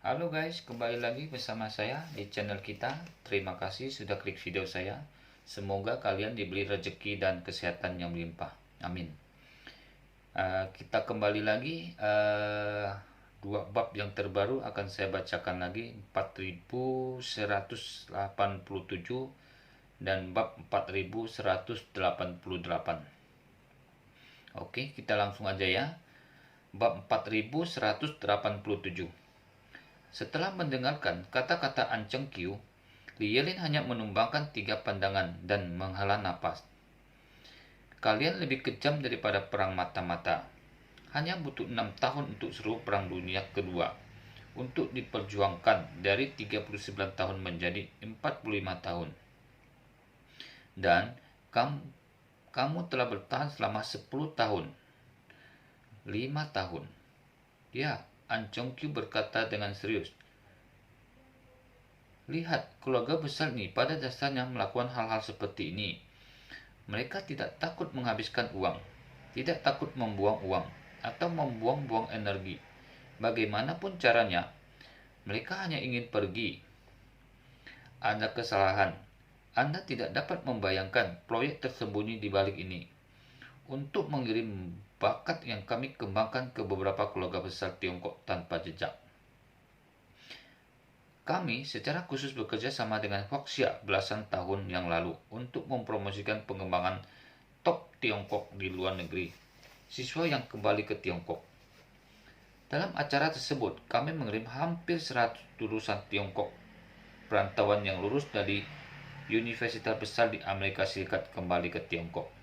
Halo guys, kembali lagi bersama saya di channel kita. Terima kasih sudah klik video saya. Semoga kalian diberi rezeki dan kesehatan yang melimpah. Amin. Kita kembali lagi, dua bab yang terbaru akan saya bacakan lagi, 4187 dan bab 4188. Oke, kita langsung aja ya. Bab 4187. Setelah mendengarkan kata-kata An Cheng Kyu, Li Yelin hanya menumbangkan 3 pandangan dan menghela napas. Kalian lebih kejam daripada perang mata-mata. Hanya butuh 6 tahun untuk seluruh perang dunia kedua, untuk diperjuangkan dari 39 tahun menjadi 45 tahun. Dan kamu telah bertahan selama 10 tahun. 5 tahun. Ya, An Cheng Kyu berkata dengan serius. Lihat, keluarga besar ini pada dasarnya melakukan hal-hal seperti ini. Mereka tidak takut menghabiskan uang, tidak takut membuang uang, atau membuang-buang energi. Bagaimanapun caranya, mereka hanya ingin pergi. Ada kesalahan. Anda tidak dapat membayangkan proyek tersembunyi di balik ini. Untuk mengirim bakat yang kami kembangkan ke beberapa keluarga besar Tiongkok tanpa jejak. Kami secara khusus bekerja sama dengan Hoxia belasan tahun yang lalu untuk mempromosikan pengembangan top Tiongkok di luar negeri, siswa yang kembali ke Tiongkok. Dalam acara tersebut, kami mengirim hampir 100 lulusan Tiongkok, perantauan yang lulus dari universitas besar di Amerika Serikat kembali ke Tiongkok,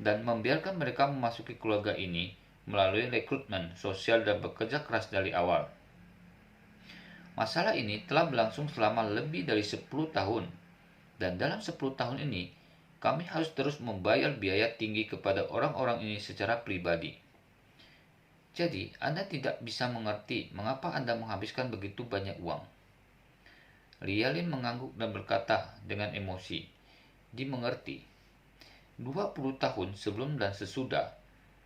dan membiarkan mereka memasuki keluarga ini melalui rekrutmen sosial dan bekerja keras dari awal. Masalah ini telah berlangsung selama lebih dari 10 tahun, dan dalam 10 tahun ini, kami harus terus membayar biaya tinggi kepada orang-orang ini secara pribadi. Jadi, Anda tidak bisa mengerti mengapa Anda menghabiskan begitu banyak uang. Li Yelin mengangguk dan berkata dengan emosi, dimengerti. 20 tahun sebelum dan sesudah,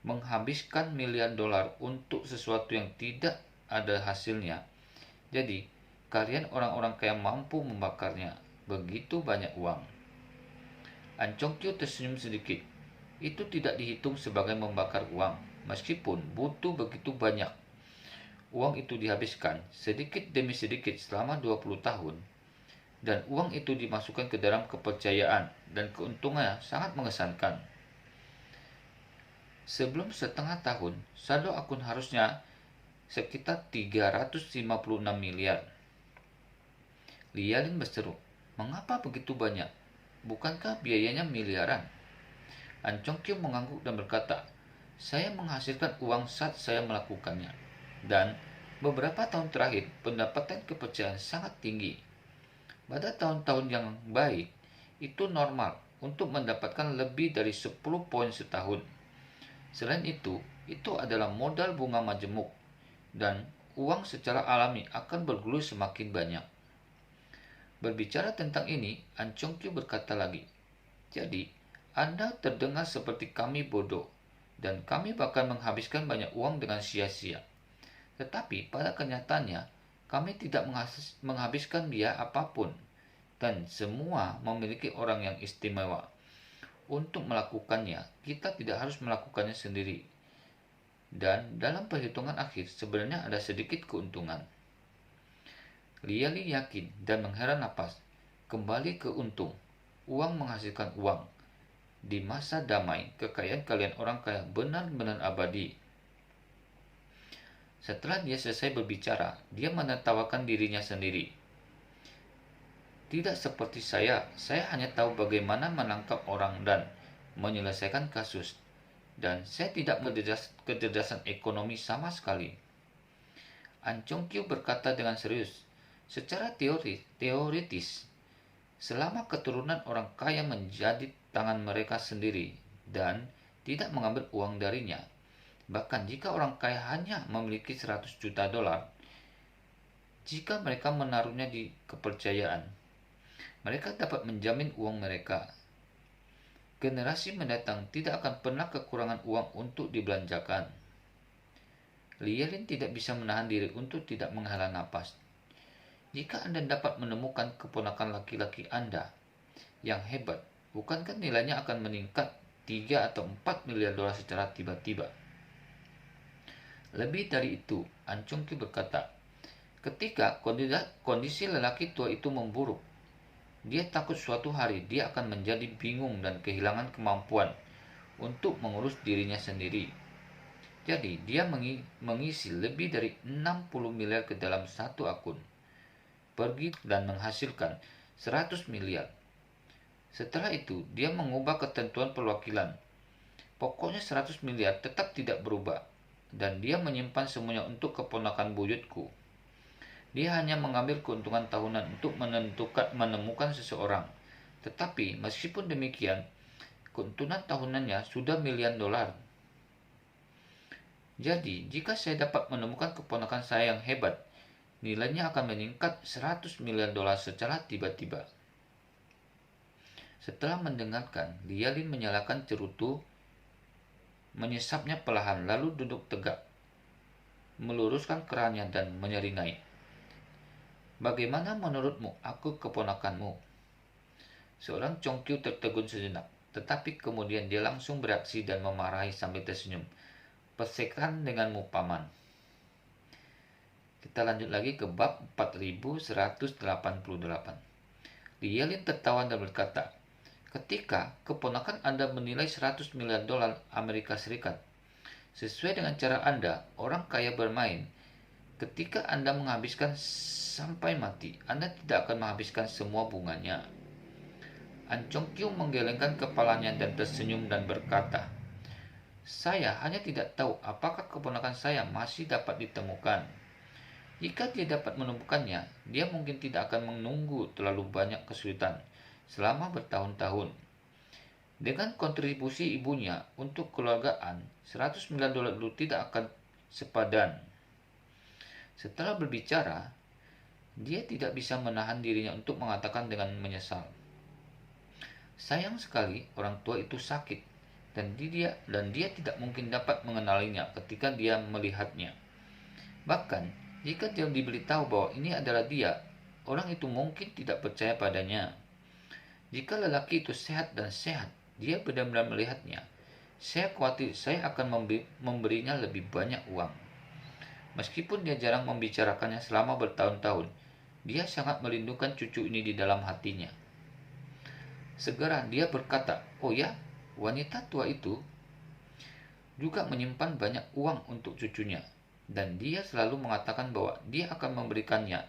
menghabiskan miliar dolar untuk sesuatu yang tidak ada hasilnya. Jadi, kalian orang-orang kaya mampu membakarnya begitu banyak uang. An Cheng Kyu tersenyum sedikit. Itu tidak dihitung sebagai membakar uang, meskipun butuh begitu banyak. Uang itu dihabiskan sedikit demi sedikit selama 20 tahun. Dan uang itu dimasukkan ke dalam kepercayaan dan keuntungannya sangat mengesankan. Sebelum setengah tahun, saldo akun harusnya sekitar 356 miliar. Li Yelin berseru, mengapa begitu banyak? Bukankah biayanya miliaran? An Cheng Kyu mengangguk dan berkata, saya menghasilkan uang saat saya melakukannya. Dan beberapa tahun terakhir, pendapatan kepercayaan sangat tinggi. Pada tahun-tahun yang baik, itu normal untuk mendapatkan lebih dari 10 poin setahun. Selain itu adalah modal bunga majemuk, dan uang secara alami akan bergulir semakin banyak. Berbicara tentang ini, An Cheng Kyu berkata lagi, jadi, Anda terdengar seperti kami bodoh, dan kami bahkan menghabiskan banyak uang dengan sia-sia. Tetapi pada kenyataannya, kami tidak menghabiskan biaya apapun, dan semua memiliki orang yang istimewa. Untuk melakukannya, kita tidak harus melakukannya sendiri. Dan dalam perhitungan akhir, sebenarnya ada sedikit keuntungan. Li Yelin yakin dan menghela napas. Kembali ke untung. Uang menghasilkan uang. Di masa damai, kekayaan kalian orang kaya benar-benar abadi. Setelah dia selesai berbicara, dia menertawakan dirinya sendiri. Tidak seperti saya hanya tahu bagaimana menangkap orang dan menyelesaikan kasus. Dan saya tidak kecerdasan ekonomi sama sekali. An Cheng Kyu berkata dengan serius, secara teoritis, selama keturunan orang kaya menjadi tangan mereka sendiri dan tidak mengambil uang darinya, bahkan jika orang kaya hanya memiliki 100 juta dolar, jika mereka menaruhnya di kepercayaan, mereka dapat menjamin uang mereka. Generasi mendatang tidak akan pernah kekurangan uang untuk dibelanjakan. Li Yelin tidak bisa menahan diri untuk tidak menghela napas. Jika Anda dapat menemukan keponakan laki-laki Anda yang hebat, bukankah nilainya akan meningkat 3 atau 4 miliar dolar secara tiba-tiba? Lebih dari itu, An Chong Kyu berkata, ketika kondisi lelaki tua itu memburuk, dia takut suatu hari dia akan menjadi bingung dan kehilangan kemampuan untuk mengurus dirinya sendiri. Jadi, dia mengisi lebih dari 60 miliar ke dalam satu akun, pergi dan menghasilkan 100 miliar. Setelah itu, dia mengubah ketentuan perwakilan. Pokoknya 100 miliar tetap tidak berubah, dan dia menyimpan semuanya untuk keponakan buyutku. Dia hanya mengambil keuntungan tahunan untuk menemukan seseorang. Tetapi meskipun demikian, keuntungan tahunannya sudah miliaran dolar. Jadi, jika saya dapat menemukan keponakan saya yang hebat, nilainya akan meningkat 100 miliar dolar secara tiba-tiba. Setelah mendengarkan, Lialin menyalakan cerutu, menyesapnya perlahan, lalu duduk tegak, meluruskan kerannya dan menyeringai. Bagaimana menurutmu aku keponakanmu? Seorang Chong Kyu tertegun sejenak, tetapi kemudian dia langsung bereaksi dan memarahi sambil tersenyum. Persetan denganmu, paman. Kita lanjut lagi ke bab 4188. Lialin tertawa dan berkata, ketika keponakan Anda menilai 100 miliar dolar Amerika Serikat, sesuai dengan cara Anda, orang kaya bermain. Ketika Anda menghabiskan sampai mati, Anda tidak akan menghabiskan semua bunganya. An Chong Kyu menggelengkan kepalanya dan tersenyum dan berkata, saya hanya tidak tahu apakah keponakan saya masih dapat ditemukan. Jika dia dapat menemukannya, dia mungkin tidak akan menunggu terlalu banyak kesulitan selama bertahun-tahun. Dengan kontribusi ibunya untuk keluargaan, 100 miliar dolar itu tidak akan sepadan. Setelah berbicara, dia tidak bisa menahan dirinya untuk mengatakan dengan menyesal, sayang sekali orang tua itu sakit, dan dia tidak mungkin dapat mengenalinya ketika dia melihatnya. Bahkan, jika dia diberitahu bahwa ini adalah dia, orang itu mungkin tidak percaya padanya. Jika lelaki itu sehat dan sehat, dia benar-benar melihatnya, saya khawatir saya akan memberinya lebih banyak uang. Meskipun dia jarang membicarakannya selama bertahun-tahun, dia sangat merindukan cucu ini di dalam hatinya. Segera dia berkata, oh ya, wanita tua itu juga menyimpan banyak uang untuk cucunya, dan dia selalu mengatakan bahwa dia akan memberikannya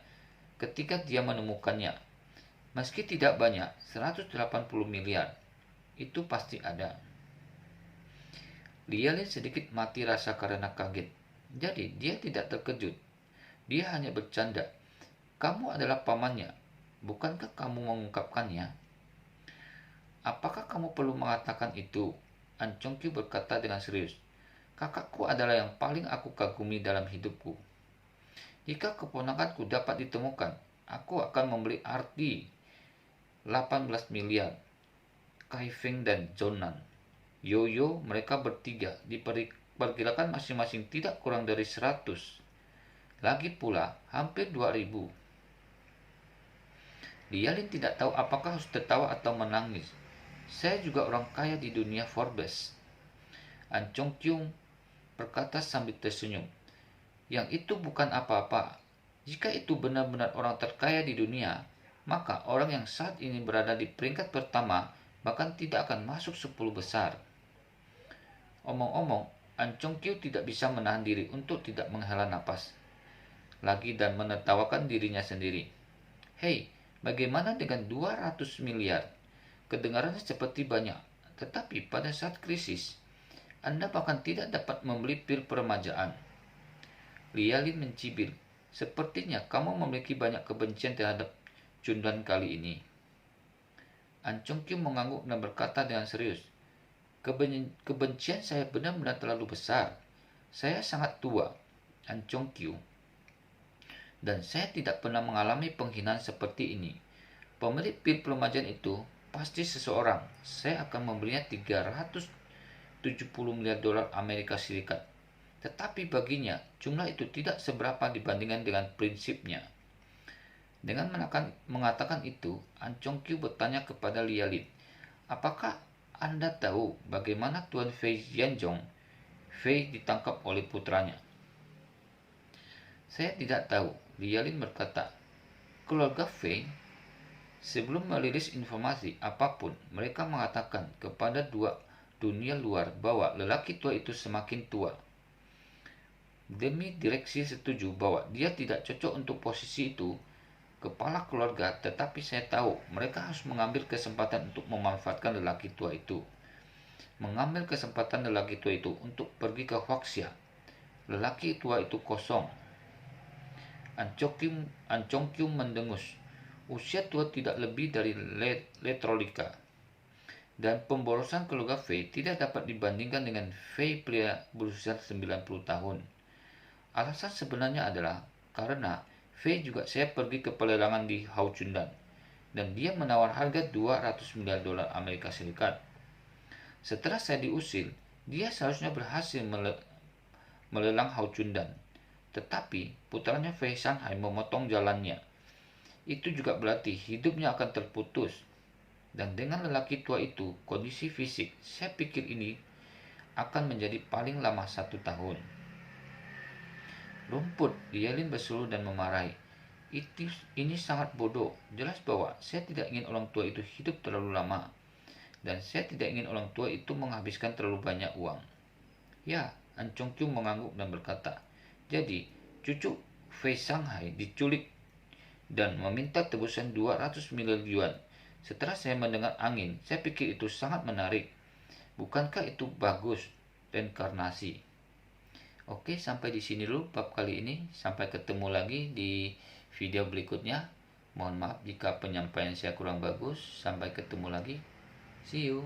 ketika dia menemukannya. Meski tidak banyak, 180 miliar, itu pasti ada. Lialin sedikit mati rasa karena kaget. Jadi dia tidak terkejut. Dia hanya bercanda. Kamu adalah pamannya. Bukankah kamu mengungkapkannya? Apakah kamu perlu mengatakan itu? An Chong Kyu berkata dengan serius. Kakakku adalah yang paling aku kagumi dalam hidupku. Jika keponakanku dapat ditemukan, aku akan membeli arti 18 miliar. Kai Feng dan Jonan, Yoyo, mereka bertiga diperkirakan masing-masing tidak kurang dari 100. Lagi pula, hampir 2000. Lialin tidak tahu apakah harus tertawa atau menangis. Saya juga orang kaya di dunia Forbes. An Chong Kyu berkata sambil tersenyum. Yang itu bukan apa-apa. Jika itu benar-benar orang terkaya di dunia, maka orang yang saat ini berada di peringkat pertama bahkan tidak akan masuk 10 besar. Omong-omong, An Chong Kyu tidak bisa menahan diri untuk tidak menghela napas lagi dan menertawakan dirinya sendiri. Hei, bagaimana dengan 200 miliar? Kedengarannya seperti banyak, tetapi pada saat krisis, Anda bahkan tidak dapat membeli pil peremajaan. Lialin mencibir, sepertinya kamu memiliki banyak kebencian terhadap Jundan kali ini. An Chong Kyu mengangguk dan berkata dengan serius, kebencian saya benar-benar terlalu besar. Saya sangat tua, An Chong Kyu, dan saya tidak pernah mengalami penghinaan seperti ini. Pemilik pil peremajaan itu pasti seseorang. Saya akan membelinya 370 miliar dolar Amerika Serikat. Tetapi baginya, jumlah itu tidak seberapa dibandingkan dengan prinsipnya. Dengan mengatakan itu, An Chong Kyu bertanya kepada Lia Lin, apakah Anda tahu bagaimana Tuan Fei Jianzhong Fei ditangkap oleh putranya? Saya tidak tahu, Lia Lin berkata. Keluarga Fei sebelum merilis informasi apapun, mereka mengatakan kepada dunia luar bahwa lelaki tua itu semakin tua. Demi direksi setuju bahwa dia tidak cocok untuk posisi itu, kepala keluarga, tetapi saya tahu mereka harus mengambil kesempatan untuk memanfaatkan lelaki tua itu. Mengambil kesempatan lelaki tua itu untuk pergi ke Huaxia. Lelaki tua itu kosong. An Chong Kyu mendengus. Usia tua tidak lebih dari Letrolika. Dan pemborosan keluarga Fei tidak dapat dibandingkan dengan Fei pria berusia 90 tahun. Alasan sebenarnya adalah karena Fei juga saya pergi ke pelelangan di Hauchundan dan dia menawar harga 200 miliar dolar Amerika Serikat. Setelah saya diusir, dia seharusnya berhasil melelang Hauchundan. Tetapi putranya Fei Shanghai memotong jalannya. Itu juga berarti hidupnya akan terputus. Dan dengan lelaki tua itu, kondisi fisik, saya pikir ini akan menjadi paling lama 1 tahun. Rumput, Yelin berseru dan memarahi. Ini sangat bodoh. Jelas bahwa saya tidak ingin orang tua itu hidup terlalu lama. Dan saya tidak ingin orang tua itu menghabiskan terlalu banyak uang. Ya, An Chong Kyu mengangguk dan berkata, jadi, cucu Fei Shanghai diculik dan meminta tebusan 200 miliar yuan. Setelah saya mendengar angin, saya pikir itu sangat menarik. Bukankah itu bagus? Reinkarnasi. Oke, sampai di sini dulu bab kali ini. Sampai ketemu lagi di video berikutnya. Mohon maaf jika penyampaian saya kurang bagus. Sampai ketemu lagi. See you.